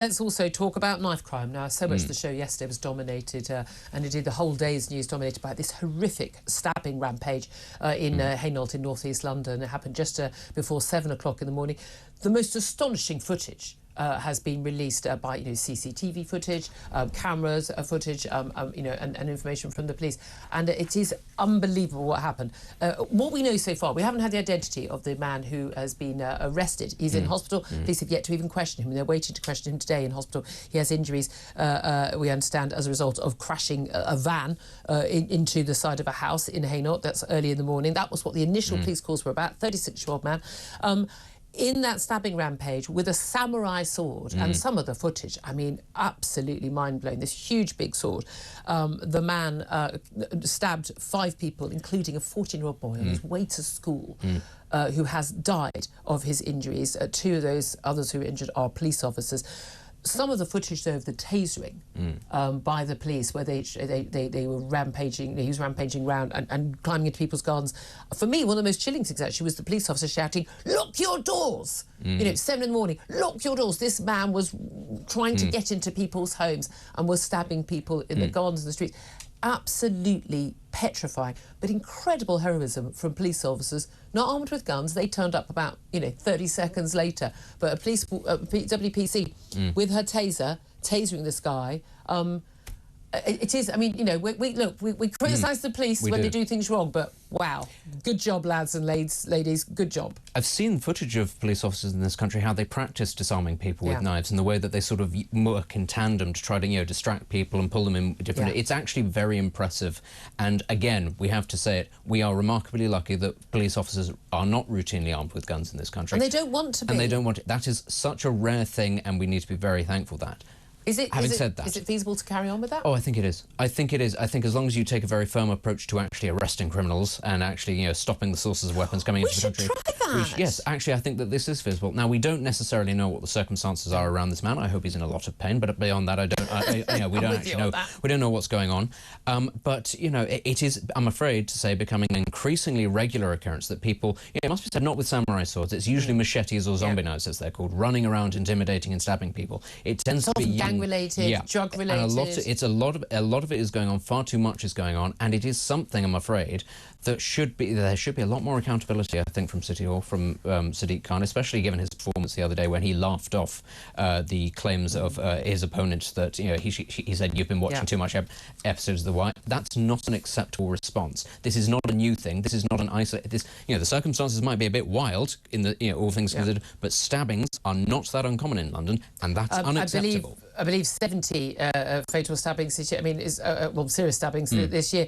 Let's also talk about knife crime. Now, so much of the show yesterday was dominated, and indeed the whole day's news dominated by this horrific stabbing rampage in Hainault in north-east London. It happened just before 7 o'clock in the morning. The most astonishing footage has been released by CCTV footage, cameras footage, and information from the police, and it is unbelievable what happened. What we know so far, we haven't had the identity of the man who has been arrested. He's in hospital. Police have yet to even question him. They're waiting to question him today in hospital. He has injuries, we understand, as a result of crashing a van into the side of a house in Hainault. That's early in the morning. That was what the initial police calls were about. 36-year-old man. In that stabbing rampage with a samurai sword, and some of the footage, I mean, absolutely mind-blowing. This huge, big sword. The man stabbed 5 people, including a 14-year-old boy on his way to school, who has died of his injuries. 2 of those others who were injured are police officers. Some of the footage, though, of the tasering by the police, where they were rampaging, he was rampaging around and climbing into people's gardens. For me, one of the most chilling things, actually, was the police officer shouting, "Lock your doors!" 7 in the morning, "Lock your doors!" This man was trying to get into people's homes and was stabbing people in the gardens and the streets. Absolutely petrifying, but incredible heroism from police officers, not armed with guns. They turned up about 30 seconds later, but a WPC with her taser tasering this guy. It is, I mean, we criticise the police when they do things wrong, but wow, good job, lads and ladies, good job. I've seen footage of police officers in this country, how they practice disarming people with knives, and the way that they sort of work in tandem to try to, distract people and pull them in different... It's actually very impressive. And again, we have to say it, we are remarkably lucky that police officers are not routinely armed with guns in this country. And they don't want to be. And they don't want it. That is such a rare thing, and we need to be very thankful for that. Having said that, is it feasible to carry on with that? Oh, I think it is. I think it is. I think as long as you take a very firm approach to actually arresting criminals and actually, stopping the sources of weapons coming into the country. We should try that. Yes, actually, I think that this is feasible. Now, we don't necessarily know what the circumstances are around this man. I hope he's in a lot of pain, but beyond that, we don't actually know. We don't know what's going on. But it is, I'm afraid to say, becoming an increasingly regular occurrence that people, it must be said, not with samurai swords. It's usually machetes or zombie knives, as they're called, running around intimidating and stabbing people. It tends to be gang-related. Drug-related. And a lot of it is going on. Far too much is going on, and it is something, I'm afraid, that there should be a lot more accountability, I think, from City Hall, from Sadiq Khan, especially given his performance the other day when he laughed off the claims of his opponent that he said you've been watching too much episodes of The Wire. That's not an acceptable response. This is not a new thing. This is not an isolated. The circumstances might be a bit wild in the all things considered, but stabbings are not that uncommon in London, and that's unacceptable. I believe 70 fatal stabbings this year. I mean, serious stabbings this year.